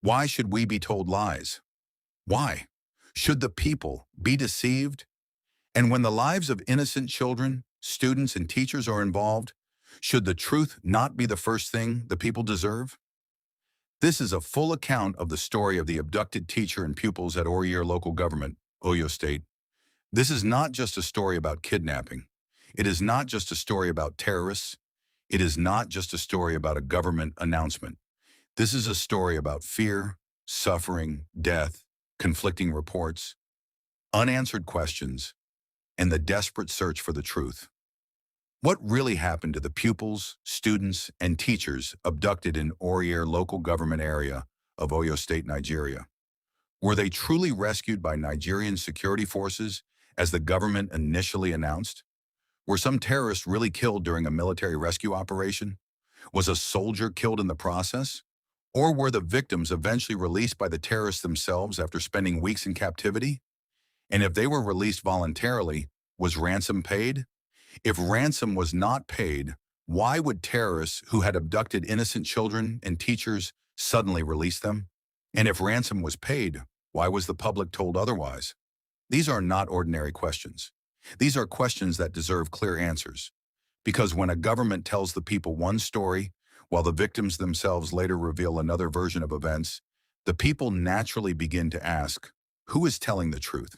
Why should we be told lies? Why? Should the people be deceived? And when the lives of innocent children, students, and teachers are involved, should the truth not be the first thing the people deserve? This is a full account of the story of the abducted teacher and pupils at Oriere Local Government, Oyo State. This is not just a story about kidnapping. It is not just a story about terrorists. It is not just a story about a government announcement. This is a story about fear, suffering, death, conflicting reports, unanswered questions, and the desperate search for the truth. What really happened to the pupils, students, and teachers abducted in Oriere Local Government area of Oyo State, Nigeria? Were they truly rescued by Nigerian security forces as the government initially announced? Were some terrorists really killed during a military rescue operation? Was a soldier killed in the process? Or were the victims eventually released by the terrorists themselves after spending weeks in captivity? And if they were released voluntarily, was ransom paid? If ransom was not paid, why would terrorists who had abducted innocent children and teachers suddenly release them? And if ransom was paid, why was the public told otherwise? These are not ordinary questions. These are questions that deserve clear answers. Because when a government tells the people one story, while the victims themselves later reveal another version of events, the people naturally begin to ask, who is telling the truth?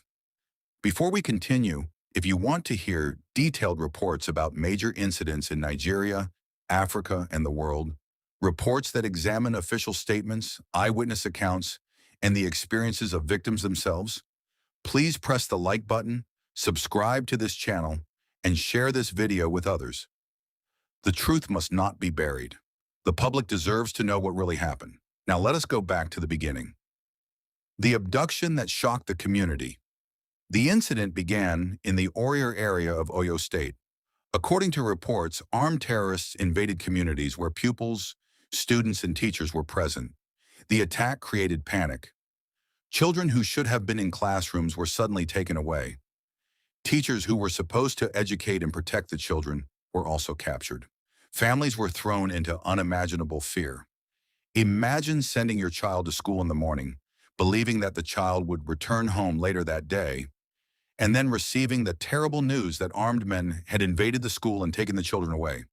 Before we continue, if you want to hear detailed reports about major incidents in Nigeria, Africa, and the world, reports that examine official statements, eyewitness accounts, and the experiences of victims themselves, please press the like button, subscribe to this channel, and share this video with others. The truth must not be buried. The public deserves to know what really happened. Now let us go back to the beginning. The abduction that shocked the community. The incident began in the Oriere area of Oyo State. According to reports, armed terrorists invaded communities where pupils, students, and teachers were present. The attack created panic. Children who should have been in classrooms were suddenly taken away. Teachers who were supposed to educate and protect the children were also captured. Families were thrown into unimaginable fear. Imagine sending your child to school in the morning, believing that the child would return home later that day, and then receiving the terrible news that armed men had invaded the school and taken the children away.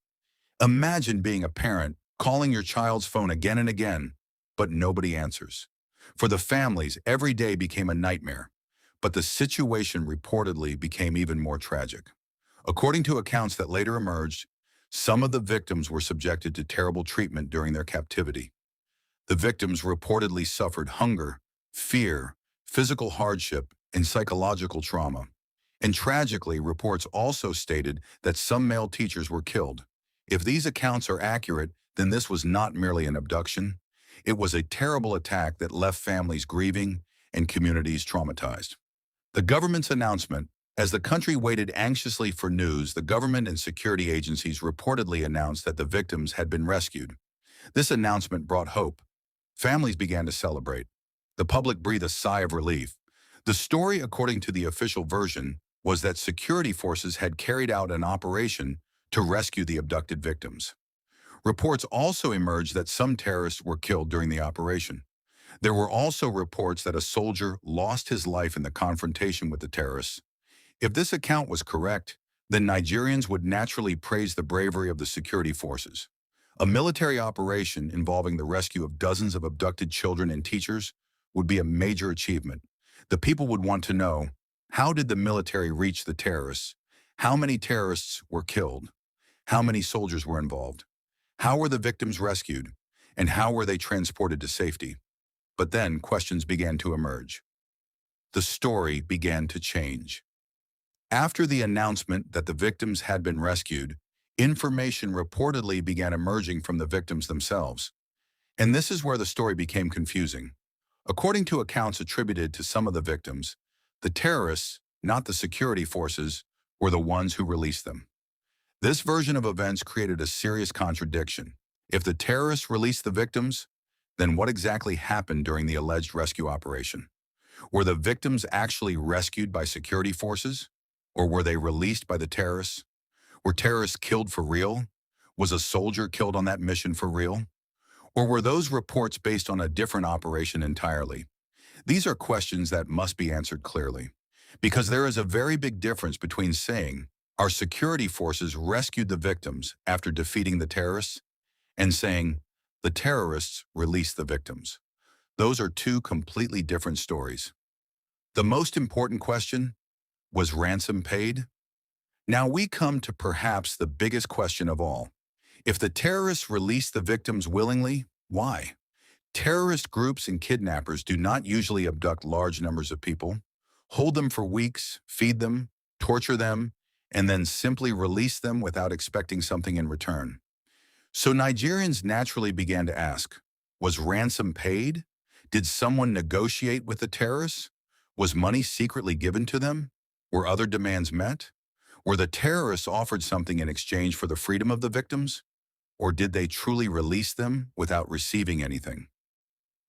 Imagine being a parent, calling your child's phone again and again, but nobody answers. For the families, every day became a nightmare, but the situation reportedly became even more tragic. According to accounts that later emerged, some of the victims were subjected to terrible treatment during their captivity. The victims reportedly suffered hunger, fear, physical hardship, and psychological trauma. And tragically, reports also stated that some male teachers were killed. If these accounts are accurate, then this was not merely an abduction. It was a terrible attack that left families grieving and communities traumatized. The government's announcement. As the country waited anxiously for news, the government and security agencies reportedly announced that the victims had been rescued. This announcement brought hope. Families began to celebrate. The public breathed a sigh of relief. The story, according to the official version, was that security forces had carried out an operation to rescue the abducted victims. Reports also emerged that some terrorists were killed during the operation. There were also reports that a soldier lost his life in the confrontation with the terrorists. If this account was correct, then Nigerians would naturally praise the bravery of the security forces. A military operation involving the rescue of dozens of abducted children and teachers would be a major achievement. The people would want to know, how did the military reach the terrorists? How many terrorists were killed? How many soldiers were involved? How were the victims rescued? And how were they transported to safety? But then questions began to emerge. The story began to change. After the announcement that the victims had been rescued, information reportedly began emerging from the victims themselves. And this is where the story became confusing. According to accounts attributed to some of the victims, the terrorists, not the security forces, were the ones who released them. This version of events created a serious contradiction. If the terrorists released the victims, then what exactly happened during the alleged rescue operation? Were the victims actually rescued by security forces? Or were they released by the terrorists? Were terrorists killed for real? Was a soldier killed on that mission for real? Or were those reports based on a different operation entirely? These are questions that must be answered clearly, because there is a very big difference between saying our security forces rescued the victims after defeating the terrorists and saying the terrorists released the victims. Those are two completely different stories. The most important question, was ransom paid? Now we come to perhaps the biggest question of all. If the terrorists released the victims willingly, why? Terrorist groups and kidnappers do not usually abduct large numbers of people, hold them for weeks, feed them, torture them, and then simply release them without expecting something in return. So Nigerians naturally began to ask, was ransom paid? Did someone negotiate with the terrorists? Was money secretly given to them? Were other demands met? Were the terrorists offered something in exchange for the freedom of the victims? Or did they truly release them without receiving anything?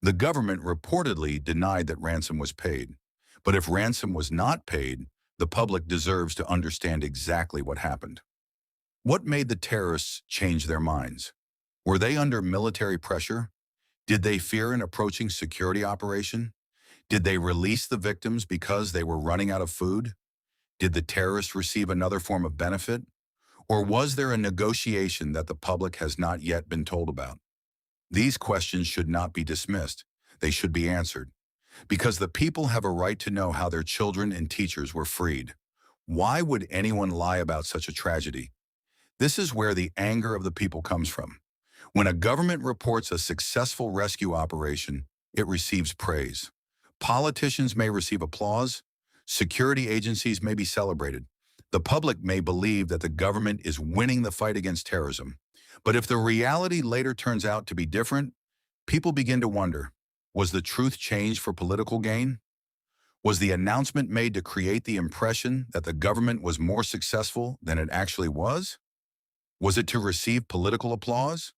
The government reportedly denied that ransom was paid. But if ransom was not paid, the public deserves to understand exactly what happened. What made the terrorists change their minds? Were they under military pressure? Did they fear an approaching security operation? Did they release the victims because they were running out of food? Did the terrorists receive another form of benefit? Or was there a negotiation that the public has not yet been told about? These questions should not be dismissed. They should be answered. Because the people have a right to know how their children and teachers were freed. Why would anyone lie about such a tragedy? This is where the anger of the people comes from. When a government reports a successful rescue operation, it receives praise. Politicians may receive applause. Security agencies may be celebrated. The public may believe that the government is winning the fight against terrorism. But if the reality later turns out to be different, people begin to wonder, was the truth changed for political gain? Was the announcement made to create the impression that the government was more successful than it actually was? Was it to receive political applause?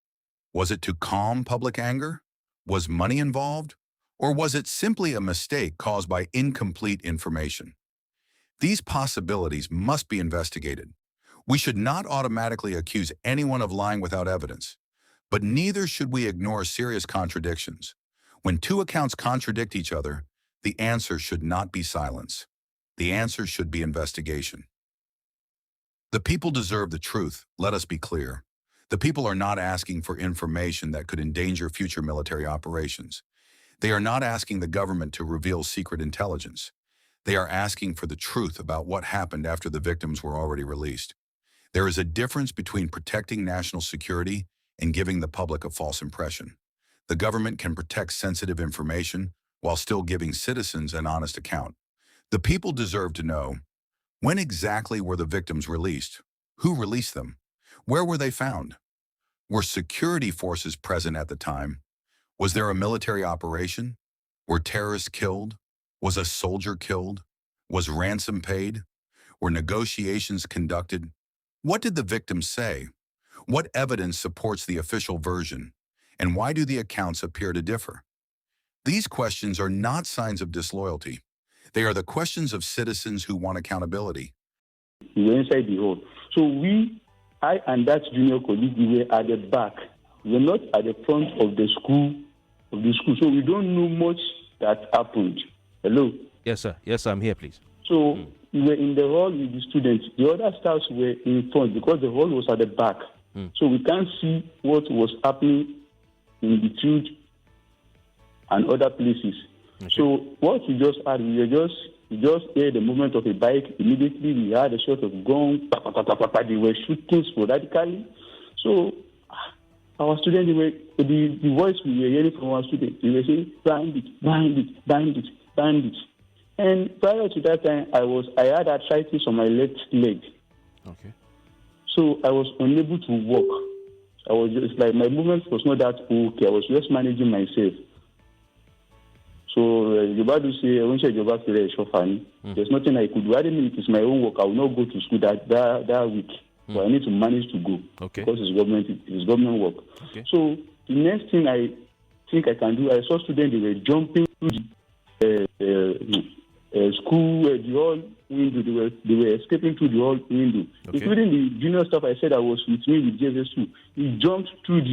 Was it to calm public anger? Was money involved? Or was it simply a mistake caused by incomplete information? These possibilities must be investigated. We should not automatically accuse anyone of lying without evidence, but neither should we ignore serious contradictions. When two accounts contradict each other, the answer should not be silence. The answer should be investigation. The people deserve the truth, let us be clear. The people are not asking for information that could endanger future military operations. They are not asking the government to reveal secret intelligence. They are asking for the truth about what happened after the victims were already released. There is a difference between protecting national security and giving the public a false impression. The government can protect sensitive information while still giving citizens an honest account. The people deserve to know, when exactly were the victims released? Who released them? Where were they found? Were security forces present at the time? Was there a military operation? Were terrorists killed? Was a soldier killed? Was ransom paid? Were negotiations conducted? What did the victims say? What evidence supports the official version? And why do the accounts appear to differ? These questions are not signs of disloyalty. They are the questions of citizens who want accountability. We were inside the hall. So I and that junior colleague, we were at the back. We were not at the front of the school. So we don't know much that happened. Hello? Yes, sir. Yes, sir. I'm here, please. So we were in the hall with the students. The other staffs were in front because the hall was at the back. So we can't see what was happening in the field and other places. Okay. So what we just had, we just heard the movement of a bike. Immediately we had a shot of gun. They were shooting sporadically. So our students, the voice we were hearing from our students, they were saying, bandit, bandit, bandit, bandit. And prior to that time, I had arthritis on my left leg. Okay. So I was unable to walk. I was just like, my movement was not that okay. I was just managing myself. So Yoba do say, there's nothing I could do. I didn't know it is my own work. I will not go to school that week. So I need to manage to go. Okay. Because it's government work. Okay. So the next thing I think I can do, I saw students, they were jumping through the school, the hall window. They were escaping through the hall window. Okay. Including the junior staff I said I was with me with JSS2. He jumped through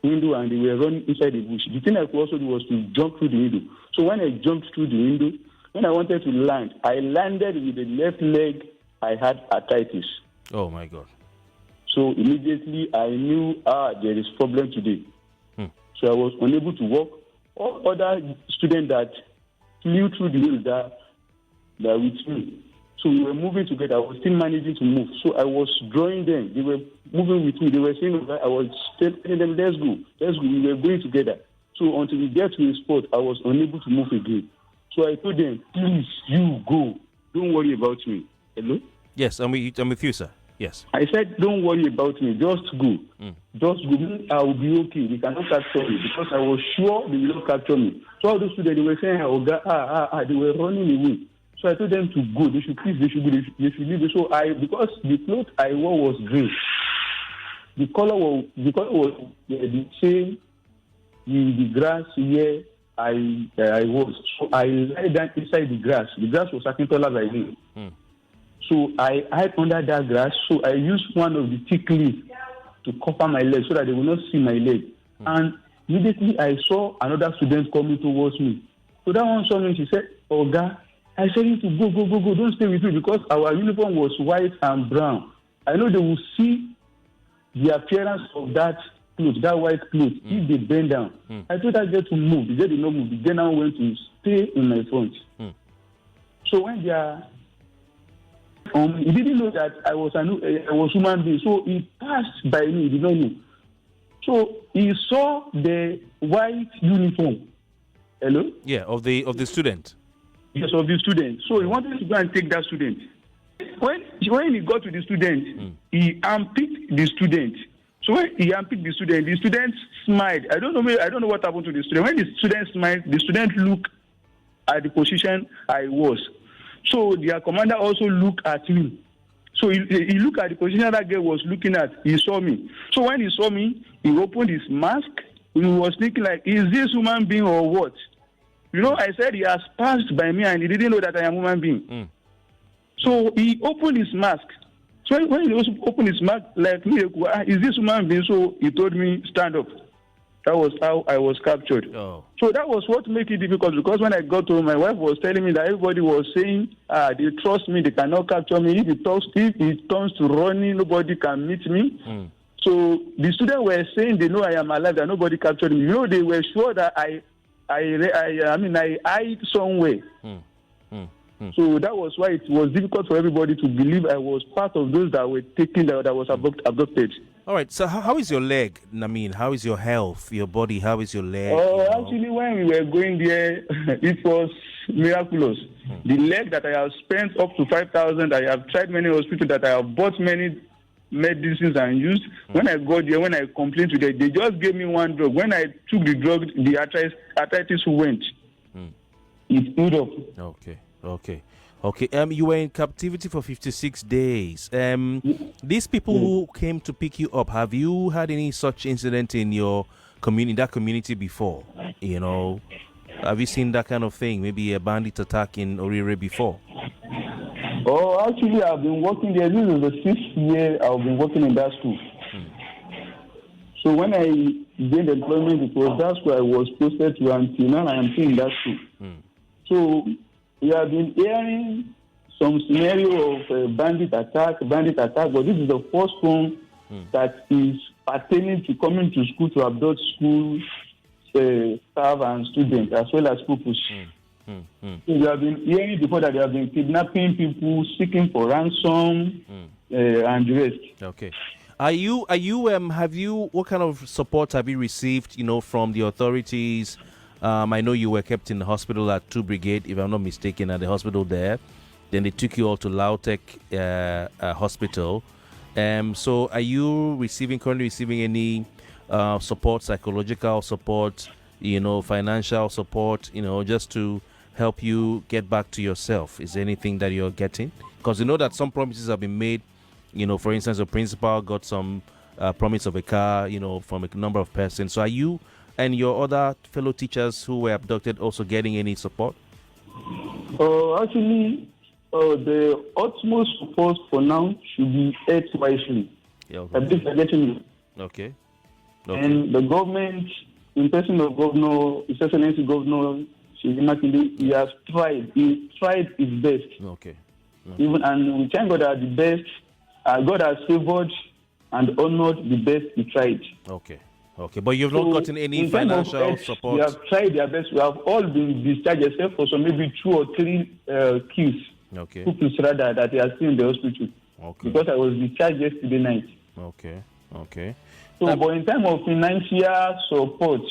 window and they were running inside the bush. The thing I could also do was to jump through the window. So when I jumped through the window, when I wanted to land, I landed with the left leg. I had arthritis. Oh my God. So immediately I knew, there is problem today. So I was unable to walk. All other students that flew through the window that with me. So we were moving together. I was still managing to move. So I was drawing them. They were moving with me. They were saying, I was telling them, let's go. We were going together. So until we get to a spot, I was unable to move again. So I told them, please, you go. Don't worry about me. Hello? Yes, I'm with you, sir. Yes. I said, don't worry about me. Just go. Just go. I will be okay. They cannot capture me because I was sure they will not capture me. So all those students, they were saying, they were running away. So I told them to go. They should leave. So because the clothes I wore was grey. The color was the same in the grass where I was. So I lay down inside the grass. The grass was actually taller than me. So I hid under that grass. So I used one of the thick leaves to cover my leg so that they will not see my leg. And immediately I saw another student coming towards me. So that one saw me. She said, Oga, I said you to go. Don't stay with me because our uniform was white and brown. I know they will see the appearance of that clothes, that white clothes, if they bend down. I told that girl to move. The girl did not move. The girl now went to stay in my front. So when they are he didn't know that I was human being, so he passed by me. He did not know. So he saw the white uniform. Hello? Yeah, of the student. Yes, of the student. So he wanted to go and take that student. When he got to the student, he unpicked the student. So when he unpicked the student smiled. I don't know what happened to the student. When the student smiled, the student looked at the position I was. So their commander also looked at me. So he looked at the position that girl was looking at. He saw me. So when he saw me, he opened his mask. He was thinking like, is this human being or what? You know, I said he has passed by me and he didn't know that I am a human being. So he opened his mask. So when he also opened his mask, like me, is this human being? So he told me, stand up. That was how I was captured. Oh. So that was what made it difficult because when I got home, my wife was telling me that everybody was saying, they trust me, they cannot capture me. If it turns to running, nobody can meet me. So the students were saying they know I am alive, that nobody captured me. You know, they were sure that I hid somewhere. So that was why it was difficult for everybody to believe I was part of those that were taken, that was abducted. All right. So how is your leg, Namin? How is your health, your body? How is your leg? Actually, when we were going there, it was miraculous. The leg that I have spent up to 5,000, I have tried many hospitals, that I have bought many medicines and used. When I got there, when I complained to them, they just gave me one drug. When I took the drug, the arthritis went. It healed up. Okay. You were in captivity for 56 days. These people who came to pick you up, have you had any such incident in your community before? You know, have you seen that kind of thing? Maybe a bandit attack in Orire before? Actually, I've been working there. This is the 6th year I've been working in that school. So when I gained employment, it was that school I was posted to until now I am still in that school. So we have been hearing some scenario of bandit attack, but this is the first one that is pertaining to coming to school to abduct school staff and students as well as pupils. So we have been hearing before that they have been kidnapping people, seeking for ransom, and the rest. Okay. What kind of support have you received, from the authorities? I know you were kept in the hospital at 2 Brigade, if I'm not mistaken, at the hospital there. Then they took you all to Lautech Hospital. So are you currently receiving any support, psychological support, financial support, just to help you get back to yourself? Is there anything that you're getting? Because you know that some promises have been made. For instance, the principal got some promise of a car, from a number of persons. So are you and your other fellow teachers who were abducted also getting any support? Actually, the utmost support for now should be earth wisely. Yeah, okay. At least I'm getting it. Okay. Okay. And the government, in person of Governor, His Excellency Governor Seyi Makinde, he has tried. He tried his best. Okay. Even, and we thank God that the best, God has favored and honored the best he tried. Okay. Okay. But you've not gotten any in terms of financial health, support? We have tried their best. We have all been discharged except for some maybe 2 or 3 keys. Okay. 2 keys rather, that they are still in the hospital. Okay. Because I was discharged yesterday night. Okay. Okay. So, but in terms of financial support,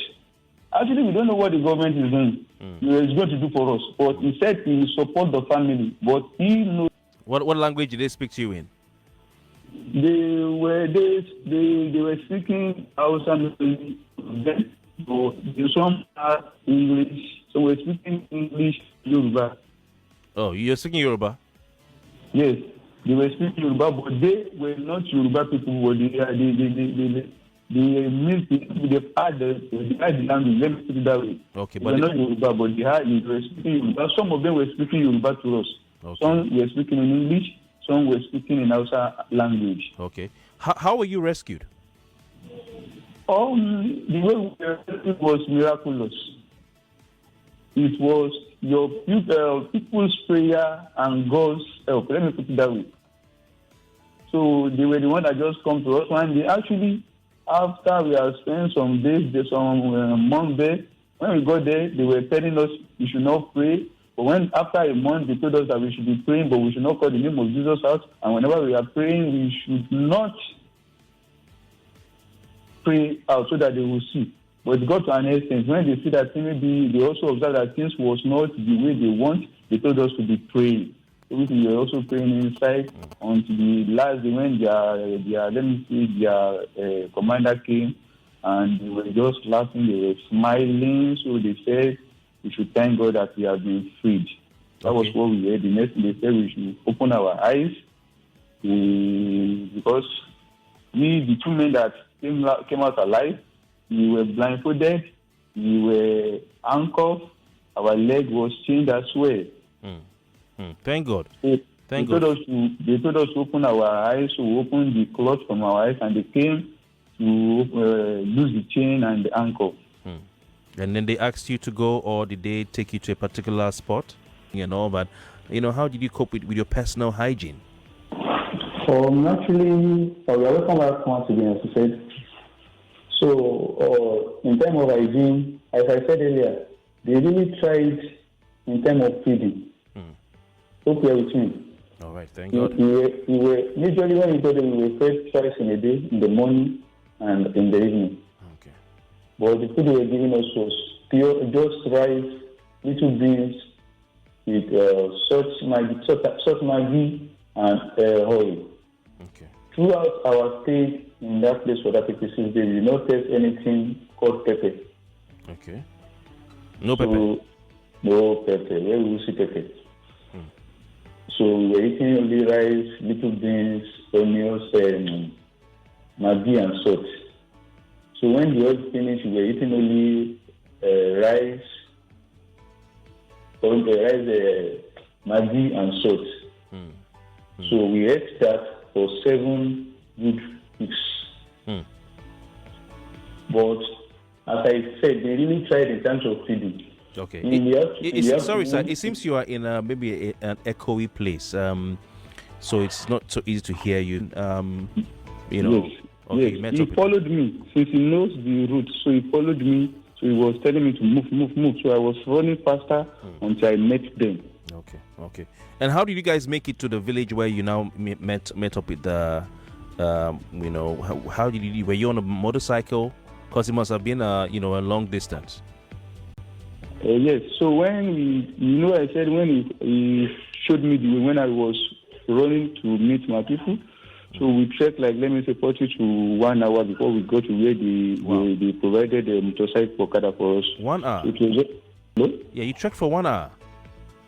actually, we don't know what the government is doing. He is going to do for us. But he said he will support the family. But he knows. What language did they speak to you in? They were speaking Hausa, but some are English. So we're speaking English, Yoruba. Oh, you're speaking Yoruba? Yes, they were speaking Yoruba, but they were not Yoruba people. But they had the language. Let me put it that way. Okay, They but were not Yoruba, but they were speaking Yoruba. Some of them were speaking Yoruba to us. Okay. Some were speaking in English. Some were speaking in Hausa language. Okay. How were you rescued? The way we were rescued was miraculous. It was your people's prayer and God's help. Let me put it that way. So they were the one that just come to us, and they actually, after we have spent some days, some months there, when we got there, they were telling us we should not pray. But when after a month, they told us that we should be praying, but we should not call the name of Jesus out. And whenever we are praying, we should not pray out so that they will see. But it got to an extent when they see that maybe they also observed that things was not the way they want. They told us to be praying. So we were also praying inside until the last day when their commander came, and they were just laughing. They were smiling. So they said, we should thank God that we have been freed. That was what we heard. The next thing they said we should open our eyes because the 2 men that came out alive, we were blindfolded, we were handcuffed, our leg was chained as well. Thank God. They told us to open our eyes, so we opened the cloth from our eyes, and they came to lose the chain and the ankle. And then they asked you to go, or did they take you to a particular spot? But how did you cope with your personal hygiene? Actually, we are welcome back once again, as you said. So, in terms of hygiene, as I said earlier, they really tried in terms of feeding. Hope you are with me. All right, thank God. We were usually when we got there, we were fed twice in a day, in the morning and in the evening. Okay. But the food they were giving us was pure, just rice, little beans with salt Maggi, and oil. Okay. Throughout our stay in that place for that 56 days, we did not taste anything called pepper. Okay. No pepper? No pepper. Where will we see pepper? So we were eating only rice, little beans, onions, Maggi and salt. So when the oil finished, we were eating only rice, Maggi and salt. So we ate that for 7 good weeks. But as I said, they really tried in terms of feeding. Okay. Sorry, sir. It seems you are in maybe an echoey place. So it's not so easy to hear you. Yes. Okay, yes. He followed me since he knows the route. So he followed me. So he was telling me to move. So I was running faster until I met them. Okay. And how did you guys make it to the village where you now met up with the? How did you? Were you on a motorcycle? Because it must have been a long distance. Yes. So when I said when he showed me the way when I was running to meet my people. So we trekked like, let me say, 40 to 1 hour before we got to where they provided a motorcycle Okada for us. 1 hour? Yeah, you trekked for 1 hour?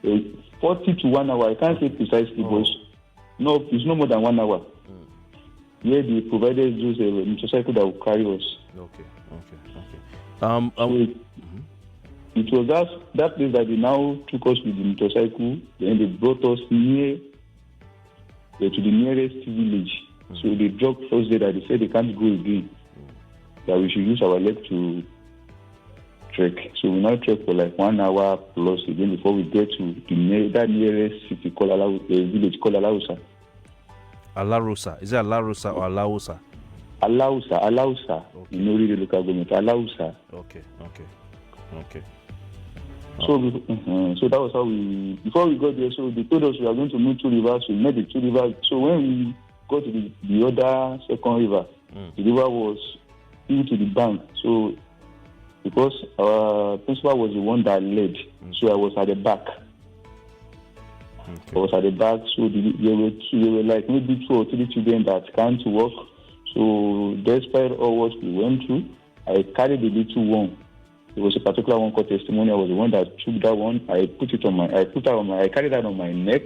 40 to 1 hour. I can't say precisely, but no, it's no more than 1 hour. Where they provided those motorcycle that will carry us. Okay. It was that place that they now took us with the motorcycle. Then they brought us to the nearest village. So they dropped us there that they said they can't go again. that we should use our leg to trek. So we now trek for like 1 hour plus again before we get to that nearest city called village called Alausa. Alarusa. Is it Alarusa or Alausa? Alausa. Okay. In Ori local government. Alausa. Okay. So that was how before we got there, so they told us we are going to move 2 rivers. We met the 2 rivers. So when we got to the other second river, the river was into the bank. So because our principal was the one that led, so I was at the back. Okay. I was at the back, so there were like maybe 2 or 3 children that can't walk. So despite all what we went through, I carried the little one. There was a particular one called testimony. I was the one that took that one. I carried that on my neck.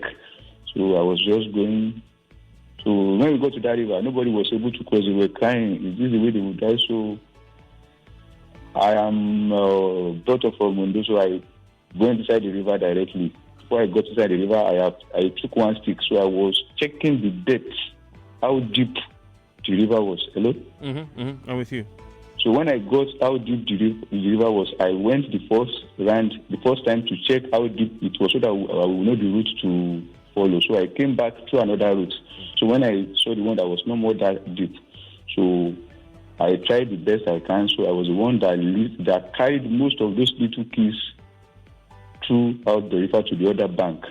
So I was just going. So when we got to that river, nobody was able to cross. They were crying. Is this the way they would die? So I am brought up from Mundo, so I went inside the river directly. Before I got inside the river, I took 1 stick. So I was checking the depth, how deep the river was. Hello? I'm with you. So when I got how deep the river was, I went the first time to check how deep it was so that I will know the route to follow. So I came back to another route. So when I saw the one that was no more that deep, so I tried the best I can. So I was the one that carried most of those little kids throughout the river to the other bank.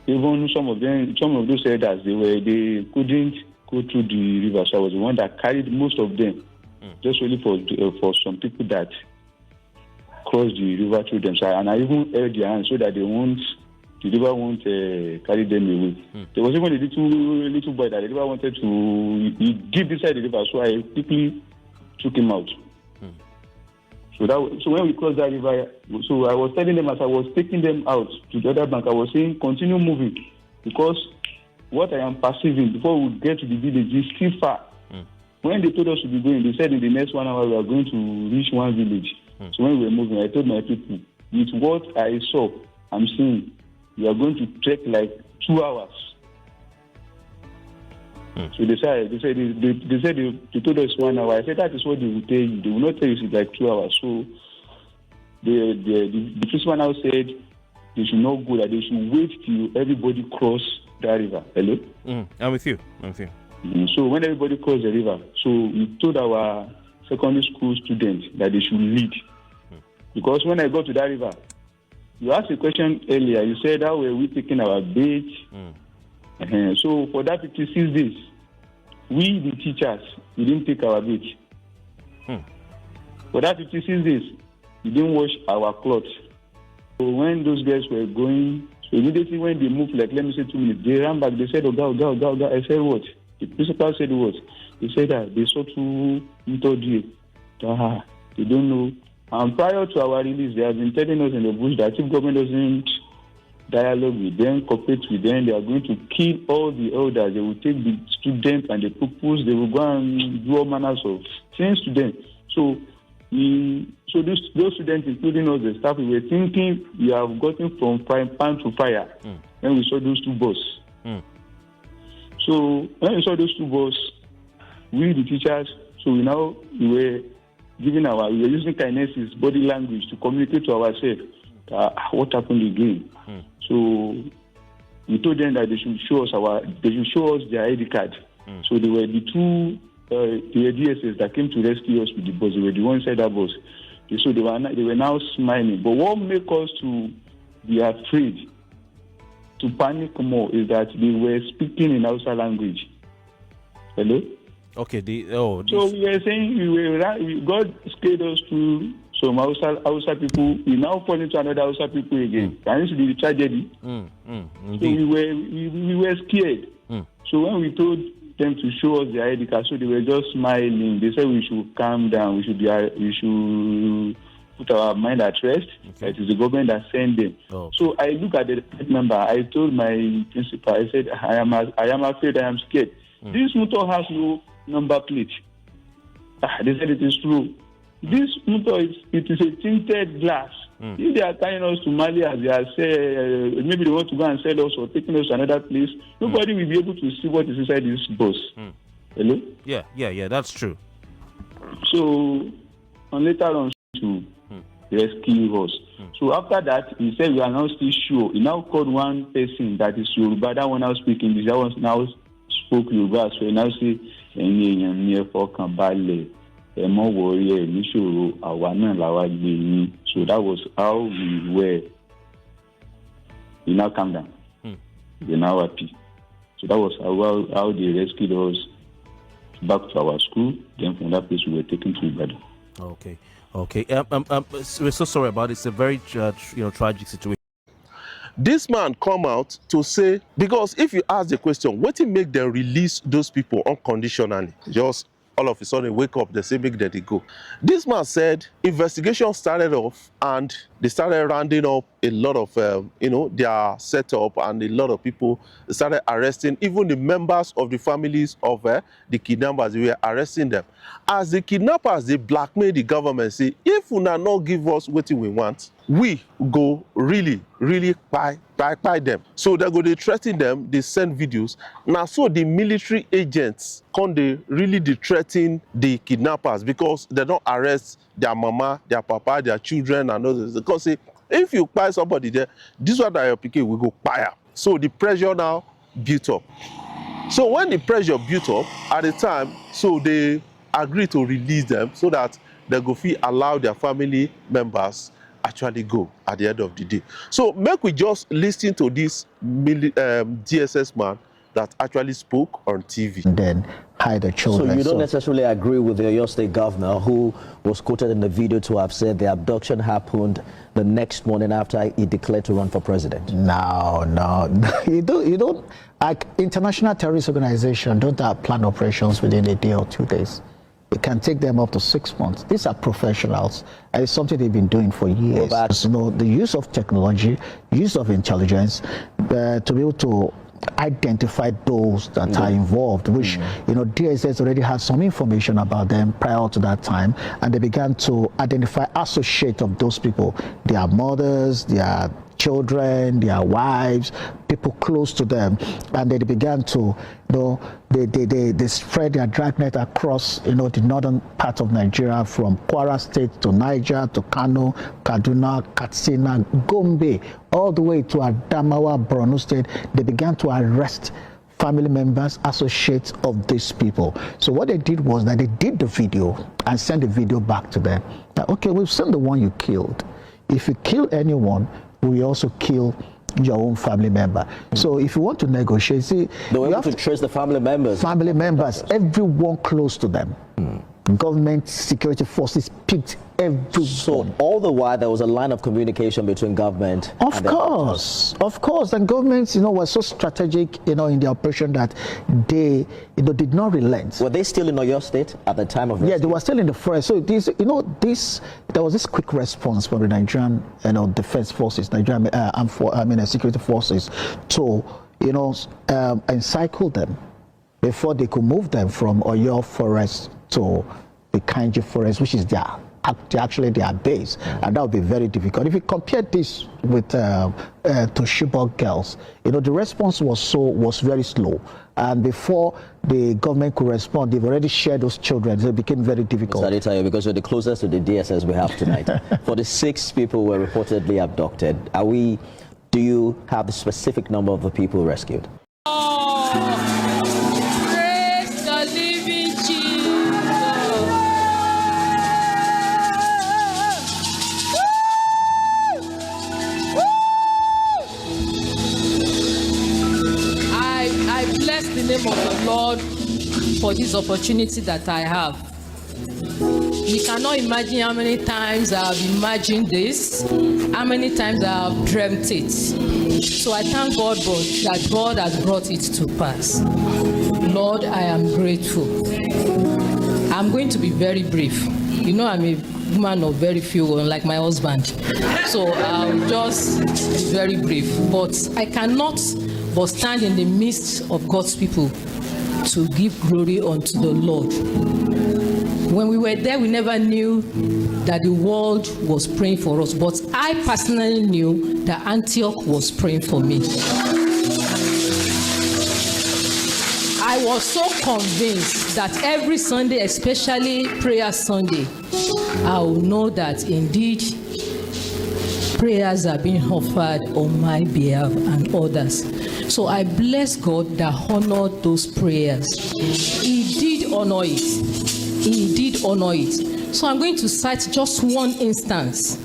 Even some of those elders, they couldn't go through the river. So I was the one that carried most of them. Just really for some people that cross the river through them. So, and I even held their hands so that the river won't carry them away. There was even a little boy that the river wanted to deep inside the river, so I quickly took him out. So when we crossed that river, so I was telling them as I was taking them out to the other bank, I was saying, continue moving, because what I am perceiving before we get to the village is still far. When they told us to be going, they said in the next 1 hour we are going to reach one village. So when we were moving, I told my people, with what I saw, I'm seeing, we are going to trek like 2 hours. So they told us 1 hour. I said that is what they will tell you. They will not tell you it's like 2 hours. So the principal now said they should not go, that they should wait till everybody cross that river. Hello? I'm with you. So when everybody crossed the river, so we told our secondary school students that they should lead. Because when I got to that river, you asked a question earlier. You said, how were we taking our bait? So for that 56 days, we, the teachers, we didn't take our bait. For that 56 days, we didn't wash our clothes. So when those guys were going, so immediately when they moved, like, let me say 2 minutes, they ran back. They said, Oga. I said, what? The principal said what? He said that they saw 2 meters. They don't know. And prior to our release, they have been telling us in the bush that if government doesn't dialogue with them, cooperate with them, they are going to kill all the elders. They will take the students and the pupils. They will go and do all manners of things to them. So those students, including us, the staff, we were thinking we have gotten from frying pan to fire when we saw those 2 boys. So when we saw those 2 boys, we, the teachers, so we were using kinesis, body language to communicate to ourselves what happened again. So we told them that they should show us their ID card. So they were the 2 DSS that came to rescue us with the bus. They were the ones inside that bus. So they were now smiling. But what made us to be afraid, to panic more, is that they were speaking in Hausa language. Hello? Okay. So we were saying God scared us to some Hausa people. We now fall into another Hausa people again. Can you see the tragedy? So we were scared. So when we told them to show us the ID card, so they were just smiling. They said we should calm down. We should put our mind at rest. Okay. It is the government that sent them. So I look at the number. I told my principal, I said, I am afraid, I am scared. This motor has no number plate. They said it is true. This motor is a tinted glass. If they are carrying us to Mali, as they are saying, maybe they want to go and sell us or taking us to another place, nobody will be able to see what is inside this bus. Hello? Yeah, that's true. So, and later on to rescue us. So after that, he said we are not still sure. He now called one person that is Yoruba. That one now speak English. That one now spoke Yoruba. So he now say, so that was how we were. He now calm down. They now happy. So that was how they rescued us back to our school. Then from that place we were taken to Ibadan. Okay. We're so sorry about it. It's a very tragic situation. This man come out to say, because if you ask the question, what will make them release those people unconditionally? Just all of a sudden wake up, they say make them go. This man said investigation started off and they started rounding up a lot of, their setup, and a lot of people started arresting, even the members of the families of the kidnappers. They were arresting them. As the kidnappers, they blackmail the government, say, if we not give us what we want, we go really buy them. So they go, they threaten them, they send videos. Now, so the military agents they really threaten the kidnappers because they don't arrest their mama, their papa, their children, and others. Because say, if you buy somebody there, this one that you're picking will go fire. So the pressure now built up. So when the pressure built up at the time, so they agreed to release them so that they go allow their family members actually go at the end of the day. So make we just listen to this DSS man that actually spoke on TV. And then hide the children. So you don't necessarily agree with the Oyo State governor, who was quoted in the video to have said the abduction happened the next morning after he declared to run for president? No. You don't. Like international terrorist organization don't have planned operations within a day or 2 days. It can take them up to 6 months. These are professionals, and it's something they've been doing for years. The use of technology, use of intelligence, to be able to identify those that are involved, which DSS already has some information about them prior to that time, and they began to identify associates of those people, their mothers, their children, their wives, people close to them, and they began to, they spread their dragnet across, the northern part of Nigeria, from Kwara State to Niger to Kano, Kaduna, Katsina, Gombe, all the way to Adamawa, Borno State. They began to arrest family members, associates of these people. So what they did was that they did the video and sent the video back to them. Now, okay, we've seen the one you killed. If you kill anyone, we also kill your own family member. So if you want to negotiate, see, they were able to trace the family members. Family members, everyone close to them. Government security forces picked everyone. So all the while there was a line of communication between government. Of course, and governments, was so strategic, in the operation that they, did not relent. Were they still in Oyo State at the time of rescue? Yeah, they were still in the forest. So this, there was this quick response from the Nigerian, defense forces, Nigerian security forces, to, encircle them before they could move them from Oyo Forest to the Kainji Forest, which is actually their base, and that would be very difficult. If you compare this with to Chibok girls, the response was very slow, and before the government could respond, they've already shared those children, so it became very difficult. Because you're the closest to the DSS we have tonight. For the 6 people who were reportedly abducted, do you have the specific number of the people rescued? Name of the Lord for this opportunity that I have. You cannot imagine how many times I have imagined this, how many times I have dreamt it. So I thank God that God has brought it to pass. Lord, I am grateful. I'm going to be very brief. I'm a woman of very few words, like my husband. So I'll just be very brief. But I cannot but stand in the midst of God's people to give glory unto the Lord. When we were there, we never knew that the world was praying for us, but I personally knew that Antioch was praying for me. I was so convinced that every Sunday, especially prayer Sunday, I will know that indeed prayers are being offered on my behalf and others. So I bless God that honored those prayers. He did honor it. He did honor it. So I'm going to cite just one instance.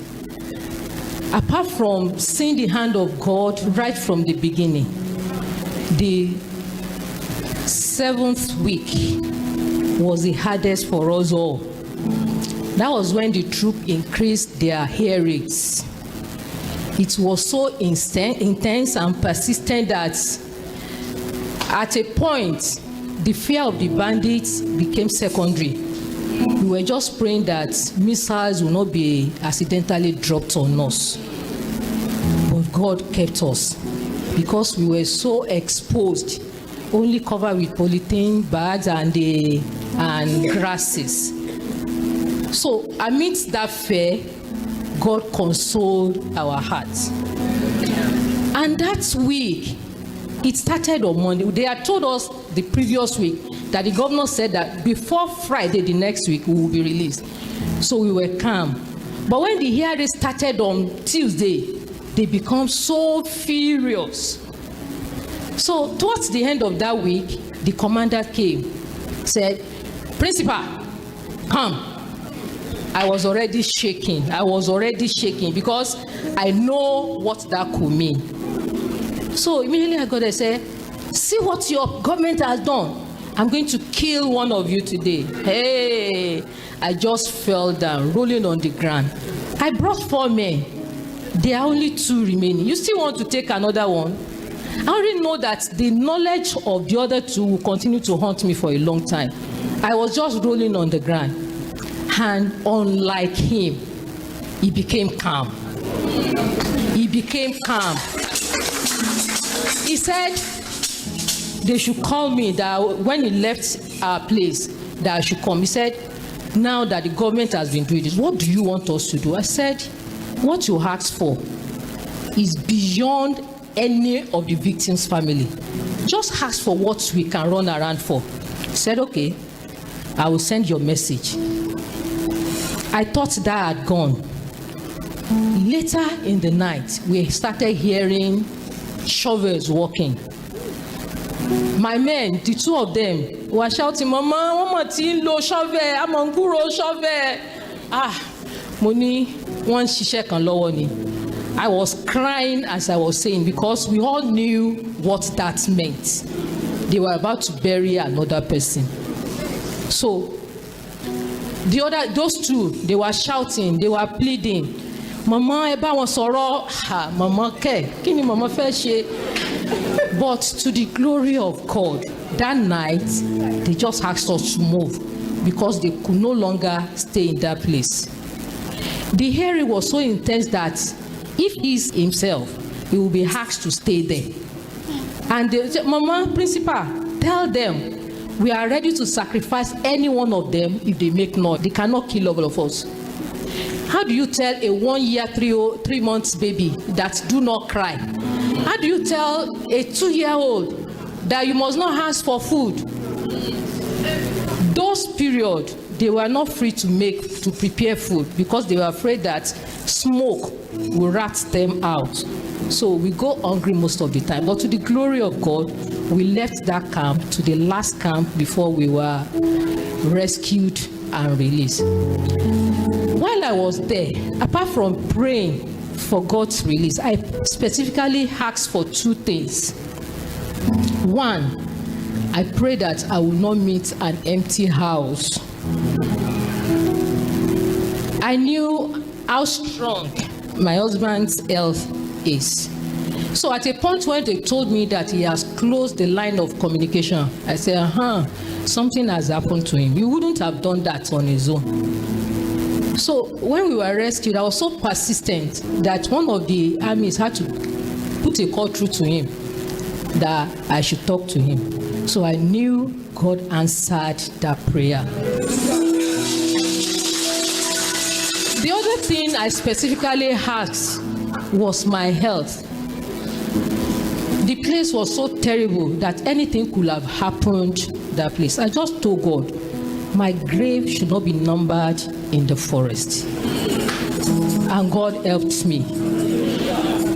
Apart from seeing the hand of God right from the beginning, the 7th week was the hardest for us all. That was when the troop increased their hair rates. It was so intense and persistent that at a point, the fear of the bandits became secondary. We were just praying that missiles will not be accidentally dropped on us. But God kept us because we were so exposed, only covered with polythene bags and grasses. So amidst that fear, God consoled our hearts. And that week, it started on Monday. They had told us the previous week that the governor said that before Friday the next week we will be released. So we were calm. But when the hearing started on Tuesday, they become so furious. So towards the end of that week, the commander came, said, "Principal, come." I was already shaking because I know what that could mean. So immediately I got there and said, "See what your government has done. I'm going to kill one of you today." Hey, I just fell down, rolling on the ground. I brought 4 men. There are only 2 remaining. You still want to take another one? I already know that the knowledge of the other 2 will continue to haunt me for a long time. I was just rolling on the ground. And unlike him, he became calm. He became calm. He said they should call me, that when he left our place, that I should come. He said, "Now that the government has been doing this, what do you want us to do?" I said, "What you asked for is beyond any of the victims' family. Just ask for what we can run around for." He said, "Okay, I will send your message." I thought that had gone. Later in the night, we started hearing shovels walking. My men, the 2 of them, were shouting, "Mama, Mama, lo shovel, amanguro shovel." Mo ní wọ́n ń ṣiṣẹ́ kan lọ́wọ́ ni. I was crying as I was saying because we all knew what that meant. They were about to bury another person. So those 2, they were shouting, they were pleading, "Mama, ẹ bá wọn sọ̀rọ̀." Mama kẹ̀, kí ni mama fẹ́ ṣe? But to the glory of God, that night, they just asked us to move because they could no longer stay in that place. The hearing was so intense that if he's himself, he will be asked to stay there. And they said, "Mama, principal, tell them we are ready to sacrifice any one of them if they make noise. They cannot kill all of us." How do you tell a 1 year, 3 months baby that do not cry? How do you tell a 2-year-old that you must not ask for food? Those periods, they were not free to prepare food because they were afraid that smoke will rat them out. So we go hungry most of the time. But to the glory of God, we left that camp to the last camp before we were rescued and released. While I was there, apart from praying for God's release, I specifically asked for 2 things. One, I prayed that I will not meet an empty house. I knew how strong my husband's health is. So at a point when they told me that he has closed the line of communication, I said, something has happened to him. He wouldn't have done that on his own. So when we were rescued, I was so persistent that one of the armies had to put a call through to him that I should talk to him. So I knew God answered that prayer. The other thing I specifically asked was my health. The place was so terrible that anything could have happened that place. I just told God, my grave should not be numbered in the forest. And God helped me.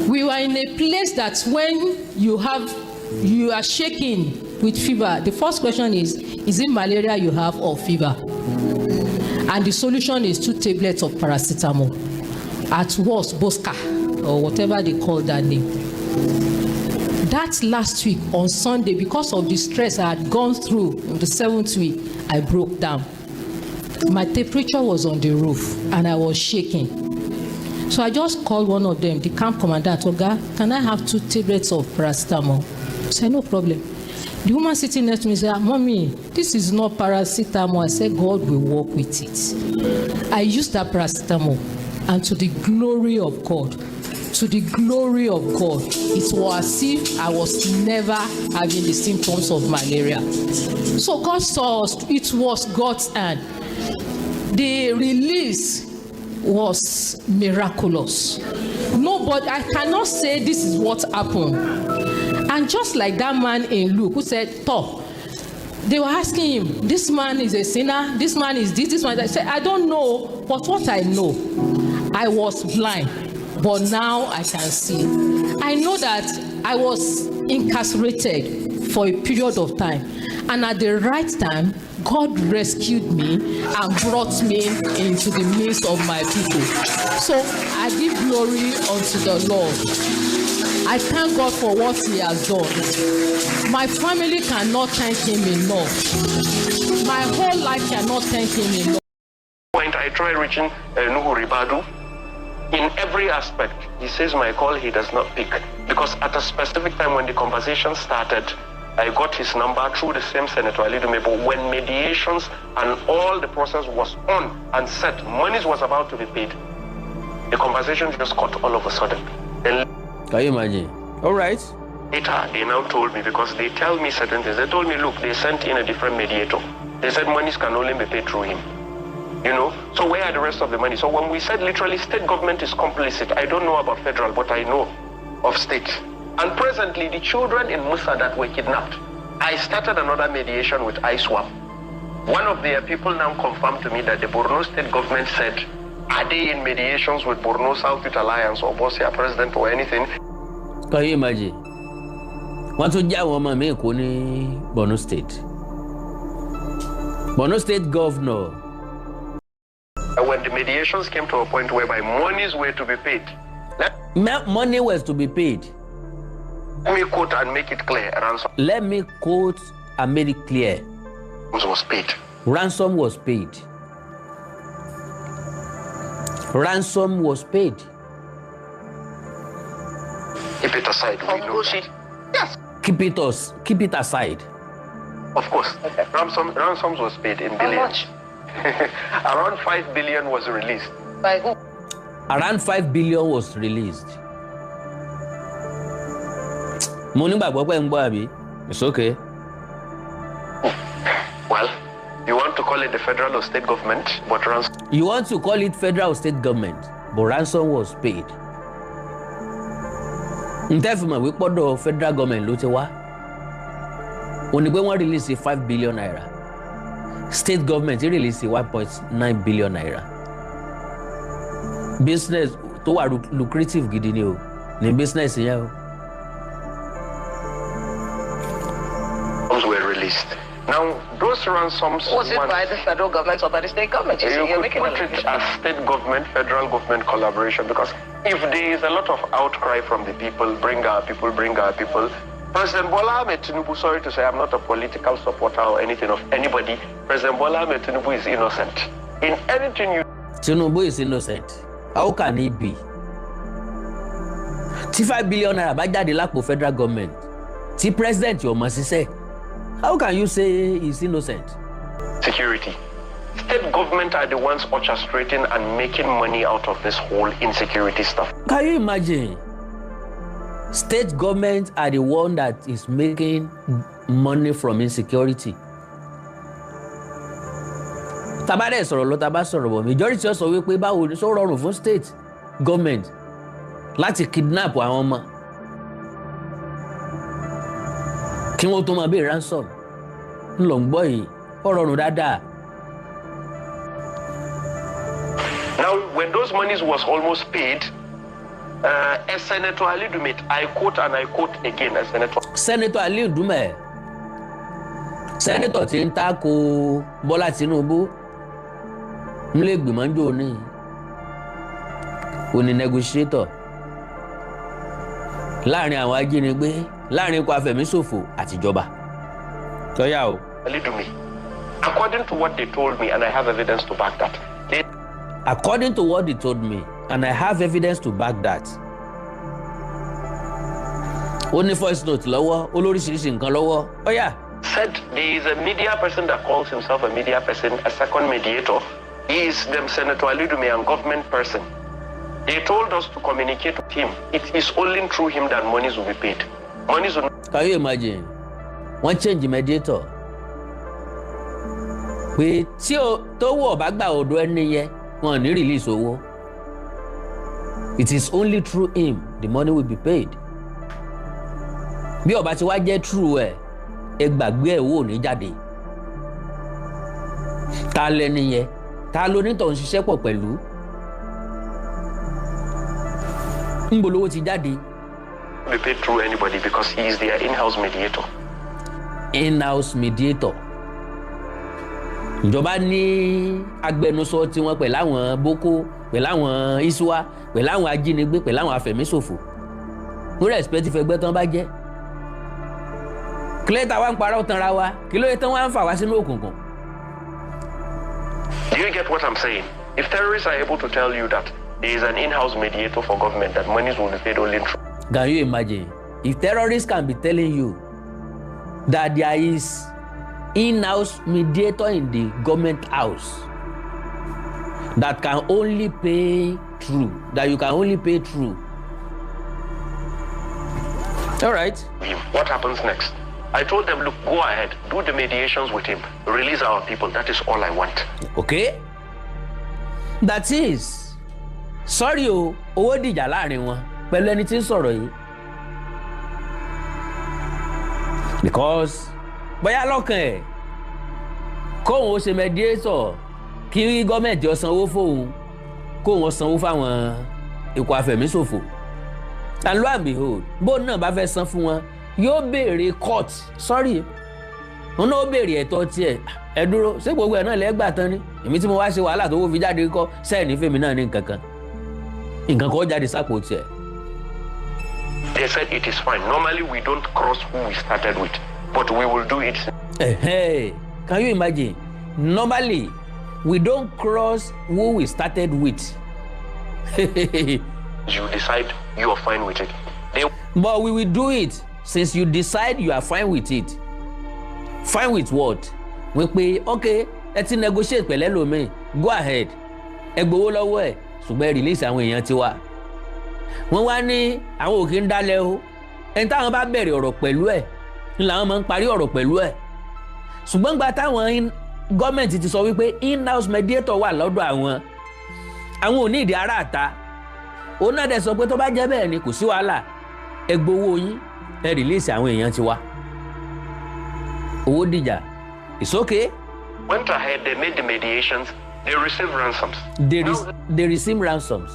We were in a place that when you are shaking with fever, the first question is it malaria you have or fever? And the solution is 2 tablets of paracetamol. At worst, Bosca, or whatever they call that name. That last week on Sunday, because of the stress I had gone through in the 7th week, I broke down. My temperature was on the roof and I was shaking. So I just called one of them, the camp commandant, Oga, can I have 2 tablets of paracetamol? I said, no problem. The woman sitting next to me said, Mommy, this is not paracetamol. I said, God will work with it. I used that paracetamol, and to the glory of God, it was as if I was never having the symptoms of malaria. So God saw us, it was God's hand. The release was miraculous. Nobody, I cannot say this is what happened. And just like that man in Luke who said, Toh, they were asking him, this man is a sinner, this man is this man. I said, I don't know, but what I know, I was blind, but now I can see. I know that I was incarcerated for a period of time, and at the right time, God rescued me and brought me into the midst of my people. So I give glory unto the Lord. I thank God for what He has done. My family cannot thank Him enough. My whole life cannot thank Him enough. I try reaching Nuhu Ribadu. In every aspect, he says my call he does not pick. Because at a specific time when the conversation started, I got his number through the same Senator Alidume, but when mediations and all the process was on and set, monies was about to be paid, the conversation just cut all of a sudden. Then, can you imagine? All right. Later, they now told me, because they tell me certain things. They told me, look, they sent in a different mediator. They said monies can only be paid through him. You know, so where are the rest of the money? So when we said literally state government is complicit, I don't know about federal, but I know of state. And presently, the children in Musa that were kidnapped, I started another mediation with ISWAP. One of their people now confirmed to me that the Borno state government said, are they in mediations with Borno South Youth Alliance or Bosia President or anything? Can you imagine? Wọ́n tún já àwọn ọmọ mi kó ní Borno State. Borno State governor. When the mediations came to a point whereby monies were to be paid. Money was to be paid. Let me quote and make it clear. Ransom. Let me quote and make it clear. Was paid. Ransom was paid. Ransom was paid. Keep it aside. We know that. Yes. Keep it aside. Of course. Okay. Ransoms was paid in billions. How much? Around 5 billion was released. By who? Around 5 billion was released. It's okay. Well, you want to call it the federal or state government, but ransom. You want to call it federal or state government, but ransom was paid. Ntefuma we podo federal government ló ti wá. Oni pé wọ́n release 5 billion naira. State government release 1.9 billion naira. Business tó wà lucrative gidi ni o. Ni business yẹn o. Were released. Now, those ransoms... Was it by the federal government or by the state government? You could put it as state government, federal government collaboration, because if there is a lot of outcry from the people, bring our people, President Bola Ahmed Tinubu, sorry to say, I'm not a political supporter or anything of anybody. President Bola Ahmed Tinubu is innocent. In anything you... Tinubu is innocent. How can he be? 5 billion naira bá jáde lápò federal government. Ti president yóò mọ̀ ṣiṣẹ́. How can you say he's innocent? Security. State government are the ones orchestrating and making money out of this whole insecurity stuff. Can you imagine? State government are the one that is making money from insecurity. Tabade sọ̀rọ̀ lọ taba sọ̀rọ̀ bọ̀ majority sọ wípé báwo ni so rọrùn fún state government láti kidnap àwọn ọmọ. kí wọ́n tó máa béèrè ransom ńlọ ń gbọ́ yìí ó rọrùn dáadáa. Now, when those monies was almost paid, as Senator Ali Dume, I quote and I quote again, as Senator Ali Dume, Senator tí ń tako Bọ́lá Tinubu nílé ìgbìmọ̀ ń jò ní òní negotiator láàrin àwọn ajínigbé láàrin ikọ̀ afẹ̀míṣòfò àtijọba. Tọ́yà o. Ali Dume, according to what they told me, and I have evidence to back that. According to what they told me, and I have evidence to back that. Ó ní voice note lọ́wọ́, ó lóríṣiríṣi nǹkan lọ́wọ́. Ó yá. Said there is a media person that calls himself a media person, a second mediator. He is the Senator Ali Dume, a government person. They told us to communicate with him. It is only through him that monies will be paid. Monies will not... Can you imagine? Wọ́n change mediator. Pé tí o tó wọ̀ bá gbà ọ̀dọ̀ ẹni yẹn, wọn ò ní release owó. It is only through him the money will be paid. Bí ó bá ti wá jẹ́ true ẹ̀, ẹ gbàgbé ẹ̀ wò ní jáde. Ta lẹni yẹn? Ta ló nítọ̀ ń ṣiṣẹ́ pọ̀ pẹ̀lú? Ńbo lówó ti jáde? Be paid through anybody because he is their in-house mediator. In-house mediator. Ìjọba ní agbẹnusọ tiwọn pẹ̀lú àwọn Boko, pẹ̀lú àwọn Iswa, pẹ̀lú àwọn ajínigbé, pẹ̀lú àwọn afẹ̀míṣòfò. Mo respect ìfẹ́gbẹ́ tán bá jẹ́. Kílẹ̀ tá wa ń parọ́ tanra wa, kí ló yẹ tán wá ń fà wá sínú òkùnkùn. Do you get what I'm saying? If terrorists are able to tell you that there is an in-house mediator for government, that monies will be paid only through. Can you imagine? If terrorists can be telling you that there is in-house mediator in the government house that can only pay through, that you can only pay through. All right. What happens next? I told them, look, go ahead, do the mediations with him, release our people. That is all I want. Okay. That is. Sorry o, owó dìjà láàrin wọn pẹ̀lú ẹni tí ń sọ̀rọ̀ yìí. Because bóyá lọ́kàn ẹ̀ kóun ó ṣe mediator kí gọ́ọ̀mẹ̀ntì ó sanwó fóun kóun ó sanwó fáwọn ikọ̀ afẹ̀míṣòfò. And lo and behold, bóun náà bá fẹ́ san fún wọn yóò béèrè court. Sorry, wọn náà ó béèrè ẹ̀tọ́ tiẹ̀. Ẹ dúró, ṣé gbogbo ẹ̀ náà lẹ́gbàá tán ni? Èmi tí mo wá ṣe wàhálà tó wó fi jáde kọ́ sẹ́ẹ̀ní fèmí náà ní nǹkan kan. Nǹkan kan ó jáde sápò tiẹ̀. They said it is fine. Normally we don't cross who we started with, but we will do it. Hey, can you imagine? Normally we don't cross who we started with. You decide you are fine with it. But we will do it since you decide you are fine with it. Fine with what? We pay, okay, let's negotiate pẹ̀lẹ́ lómi. Go ahead. Ẹ gbowó lọ́wọ́ ẹ̀ ṣùgbọ́n release àwọn èèyàn tiwa. Wọ́n wá ní àwọn òkè ń dálẹ̀ o. Ẹni táwọn bá bẹ̀rẹ̀ ọ̀rọ̀ pẹ̀lú ẹ̀ ni làwọn máa ń parí ọ̀rọ̀ pẹ̀lú ẹ̀. Ṣùgbọ́n gba táwọn gọ́ọ̀mẹ̀ntì ti sọ wípé in-house mediator wà lọ́dọ̀ àwọn. Àwọn ò ní ìdí ara àta. Òun náà dẹ̀ sọ pé tó bá jẹ́ bẹ́ẹ̀ ni kò sí wàhálà. Ẹ gbowó yín, ẹ release àwọn èèyàn tiwa. Owó dìjà. It's okay. Went ahead, they made the mediations, they received ransoms. They received ransoms.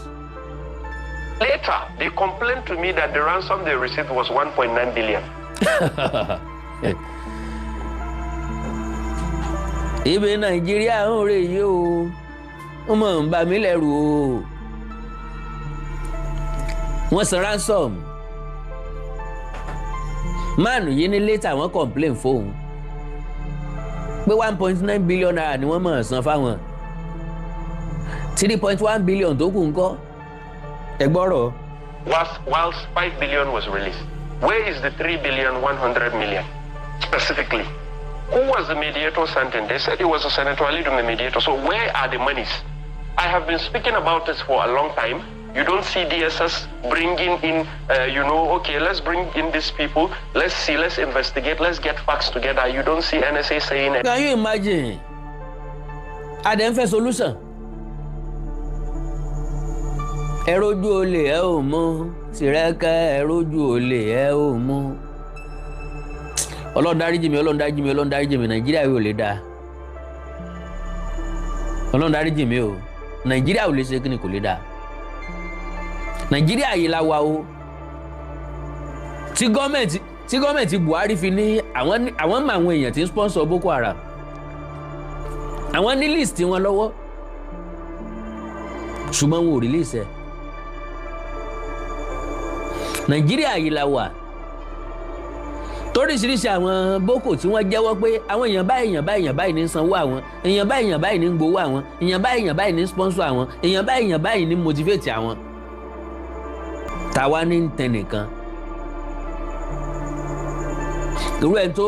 Later, they complained to me that the ransom they received was 1.9 billion. Ibi Nàìjíríà ń rè yìí o, ó mọ̀ ń bà mí lẹ́rù o. Wọ́n san ransom. Máàlù yìí ní later wọ́n complain fóun. Pé 1.9 billion naira ni wọ́n mọ̀ san fáwọn. 3.1 billion tó kù ńkọ́. Ẹ gbọ́rọ̀. Whilst 5 billion was released, where is the 3 billion 100 million specifically? Who was the mediator sent in? They said it was a Senator Ali Dume mediator. So where are the monies? I have been speaking about this for a long time. You don't see DSS bringing in, okay, let's bring in these people. Let's see, let's investigate, let's get facts together. You don't see NSA saying it. Can you imagine? Adẹ́nfẹ́ solution. Ẹrójú olè ẹ ò mú, tìrẹ́kẹ́ ẹrójú olè ẹ ò mú. Ọlọ́run dáríjì mi, Ọlọ́run dáríjì mi, Ọlọ́run dáríjì mi, Nàìjíríà yóò lè dáa. Ọlọ́run dáríjì mi o, Nàìjíríà ò lè ṣe kíni kò lè dáa. Nàìjíríà yìí la wà o. Tí gọ́ọ̀mẹ̀ntì Buhari fi ní àwọn mọ àwọn èèyàn tí ń sponsor Boko Haram. Àwọn ní list wọn lọ́wọ́. Ṣùgbọ́n wọn ò release ẹ̀. Nàìjíríà yìí la wà. Toríṣiríṣi àwọn Boko tí wọ́n jẹ́wọ́ pé àwọn èèyàn báyìí ní sanwó àwọn, èèyàn báyìí ní gbowó àwọn, èèyàn báyìí ní sponsor àwọn, èèyàn báyìí ní motivate àwọn. Tàwa ní tẹnìkan. Irú ẹ̀ tó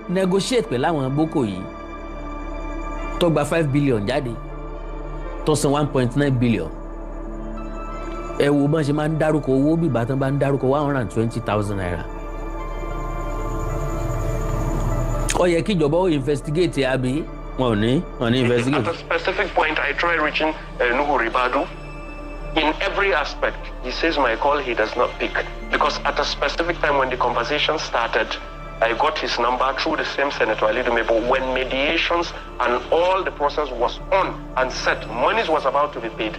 negotiate pẹ̀lú àwọn Boko yìí tó gba 5 billion jáde tó san 1.9 billion. Ẹ wo bọ́n ṣe máa ń dárúkọ owó bí ìbátan bá ń dárúkọ 120,000 naira. Ó yẹ kí ìjọba ó investigate àbí wọn ò ní investigate. At a specific point, I try reaching Nuhu Ribadu. In every aspect, he says my call, he does not pick. Because at a specific time when the conversation started, I got his number through the same Senator Ali Dume, but when mediations and all the process was on and set, monies was about to be paid,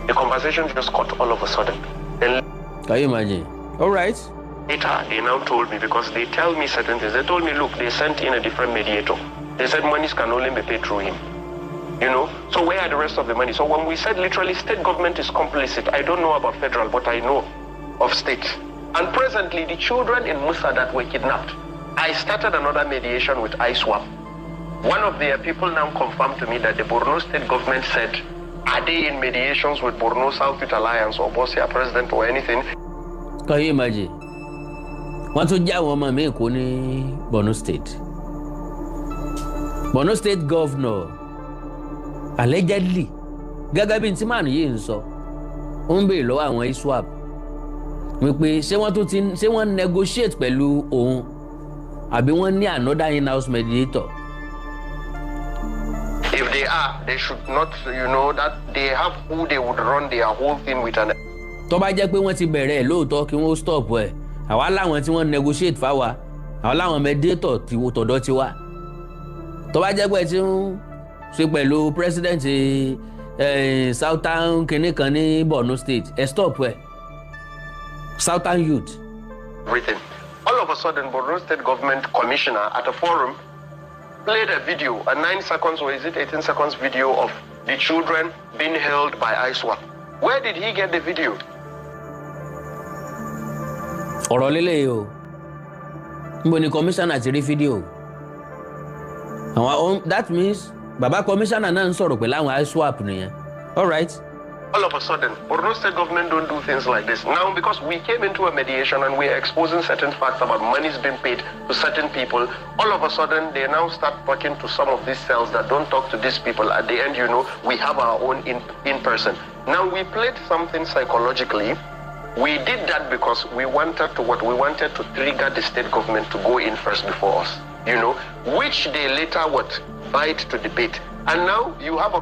the conversation just cut all of a sudden. Then can you imagine? All right. Later, they now told me, because they tell me certain things, they told me, look, they sent in a different mediator. They said monies can only be paid through him. You know, so where are the rest of the money? So when we said literally state government is complicit, I don't know about federal, but I know of state. And presently, the children in Musa that were kidnapped, I started another mediation with ISWAP. One of their people now confirmed to me that the Borno state government said, are they in mediations with Borno South Alliance or Bosia president or anything? Can you imagine? Wọ́n tún já àwọn ọmọ mi kó ní Borno state. Borno state governor allegedly gẹ́gẹ́ bí tí màánù yìí ń sọ ó ń béèrè lọ́wọ́ àwọn ISWAP wípé ṣé wọ́n negotiate pẹ̀lú òun àbí wọ́n ní another in-house mediator. If they are, they should not, you know, that they have who they would run their whole thing with. Tó bá jẹ́ pé wọ́n ti bẹ̀rẹ̀ lóòótọ́ kí wọ́n stop ẹ̀ àwa láwọn tí wọ́n negotiate fáwa àwa láwọn mediator tí wọ́n tọ̀dọ̀ ti wá. Tó bá jẹ́ pé tí ń ṣe pẹ̀lú president Southern kìnìkan ní Borno state ẹ̀ stop ẹ̀ Southern youth. Everything. All of a sudden, Borno state government commissioner at a forum played a video, a 9 seconds or is it 18 seconds video of the children being held by ISWAP. Where did he get the video? Ọ̀rọ̀ lélẹ̀ o. Níbo ni commissioner ti rí fídíò? That means bàbá commissioner náà ń sọ̀rọ̀ pẹ̀lú àwọn ISWAP nìyẹn. All right. All of a sudden, Borno state government don't do things like this. Now, because we came into a mediation and we're exposing certain facts about monies being paid to certain people, all of a sudden, they now start talking to some of these cells that don't talk to these people. At the end, you know, we have our own in person. Now, we played something psychologically. We did that because we wanted to trigger the state government to go in first before us, you know, which they later bite to debate. And now you have a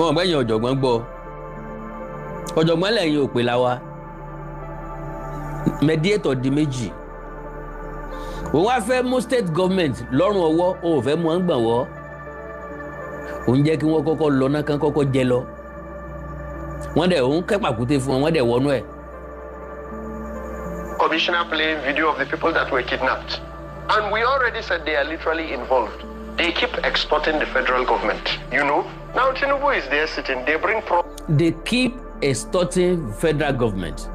wọ́n gbẹ́yìn ọ̀jọ̀gbọ́n gbọ́ ọ̀jọ̀gbọ́n lẹ́yìn òpè la wa mediator di méjì òun wá fẹ́ mú state government lọ́rùn ọwọ́ òun fẹ́ mú wọn gbọ̀n wọ́ òun jẹ́ kí wọ́n kọ́kọ́ lọ náà kán kọ́kọ́ jẹ lọ wọ́n dẹ̀ òun kẹ́pàkúté fún wọn wọ́n dẹ̀ wọnú ẹ̀. Commissioner playing video of the people that were kidnapped, and we already said they are literally involved. They keep extorting the federal government, you know. Now Tinubu is there sitting, they bring They keep extorting federal government.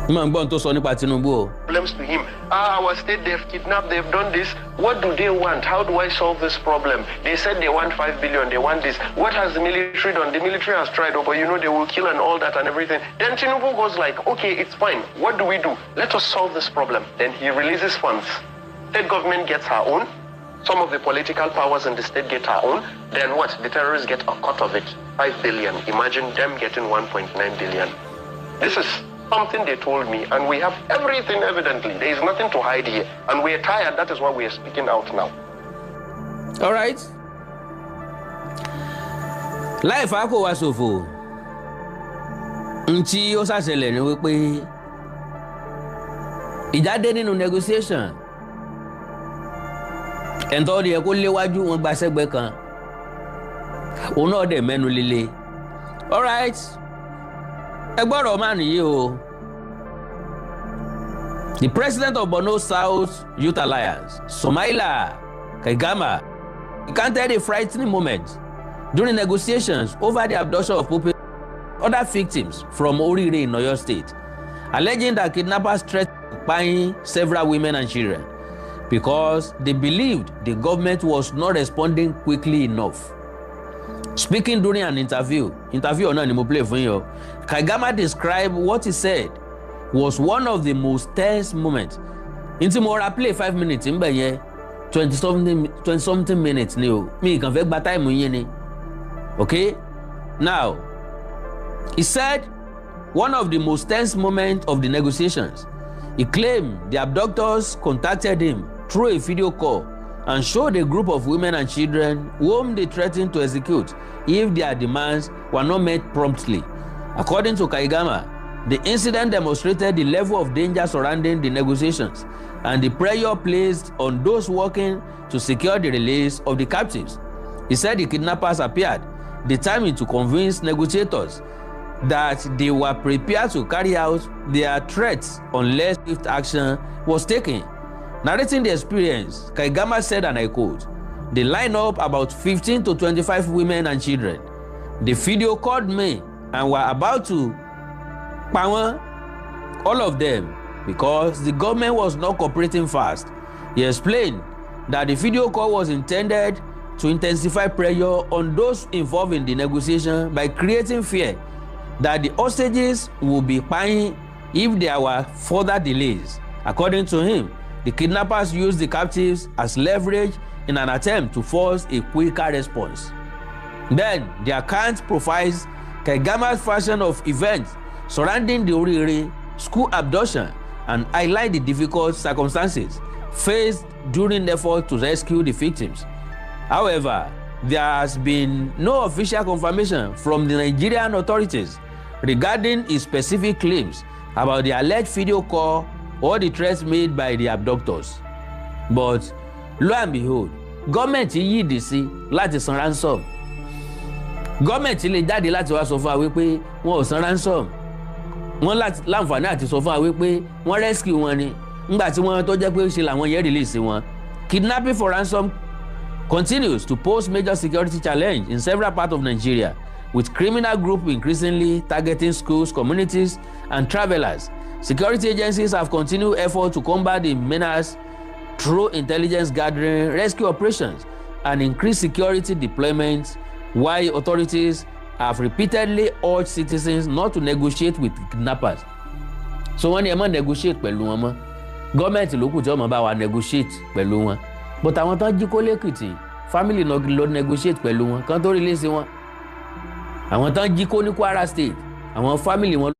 Problems to him. Our state, they've kidnapped, they've done this. What do they want? How do I solve this problem? They said they want 5 billion, they want this. What has the military done? The military has tried, but you know, they will kill and all that and everything. Then Tinubu goes like, okay, it's fine. What do we do? Let us solve this problem. Then he releases funds. State government gets her own. Some of the political powers in the state get her own. Then what? The terrorists get a cut of it. 5 billion. Imagine them getting 1.9 billion. This is something they told me, and we have everything evidently. There is nothing to hide here. And we are tired. That is why we are speaking out now. All right. Life ako wa sofo. Nti ó ṣàṣẹlẹ̀ ni wípé ìjáde nínú negotiation ẹ̀ńtọ́ ni ẹ kó léwájú wọn gba sẹ́gbẹ́ kan òun náà dẹ̀ mẹ́nu líle alright ẹ gbọ́dọ̀ máa nìyí o. The president of Borno South Youth Alliance, Somaila Kaigama, recounted a frightening moment during negotiations over the abduction of other victims from Orire in Oyo State, alleging that kidnappers threatened to pine several women and children because they believed the government was not responding quickly enough. Speaking during an interview náà ni mo play fún yín o, Kaigama described what he said was one of the most tense moments. Nti mo ra play 5 minutes ń bẹ̀ yẹn 20 something minutes ni o, mi kàn fẹ́ gba time yín ni. Okay? Now, he said one of the most tense moments of the negotiations. He claimed the abductors contacted him through a video call and showed a group of women and children whom they threatened to execute if their demands were not met promptly. According to Kaigama, the incident demonstrated the level of danger surrounding the negotiations and the pressure placed on those working to secure the release of the captives. He said the kidnappers appeared determined to convince negotiators that they were prepared to carry out their threats unless swift action was taken. Narrating the experience, Kaigama said, and I quote, "They lined up about 15 to 25 women and children. They video called me and were about to power all of them because the government was not cooperating fast." He explained that the video call was intended to intensify pressure on those involved in the negotiation by creating fear that the hostages would be paying if there were further delays. According to him, the kidnappers used the captives as leverage in an attempt to force a quicker response. Then, the account profiles Kaigama's version of events surrounding the Orire school abduction and highlight the difficult circumstances faced during the effort to rescue the victims. However, there has been no official confirmation from the Nigerian authorities regarding his specific claims about the alleged video call or the threats made by the abductors. But lo and behold, gọ́ọ̀mẹ̀ntì yídì sí láti san ransom. Gọ́ọ̀mẹ̀ntì lè jáde láti wá sọ fún wa wípé wọn ò san ransom. Wọ́n láǹfààní àti sọ fún wa wípé wọ́n rescue wọn ni nígbà tí wọ́n tó jẹ́ pé ṣe làwọn yẹn release wọn. Kidnapping for ransom continues to pose major security challenge in several parts of Nigeria, with criminal groups increasingly targeting schools, communities, and travelers. Security agencies have continued efforts to combat the menace through intelligence gathering, rescue operations, and increased security deployments, while authorities have repeatedly urged citizens not to negotiate with kidnappers. So wọ́n ní ẹ má negotiate pẹ̀lú wọn mọ́. Gọ́ọ̀mẹ̀ntì ló kù tí wọ́n máa bá wa negotiate pẹ̀lú wọn. But àwọn tán jí kó lẹ́kìtì, family náà lọ negotiate pẹ̀lú wọn kán tó release wọn. Àwọn tán jí kó ní Kwara State, àwọn family wọn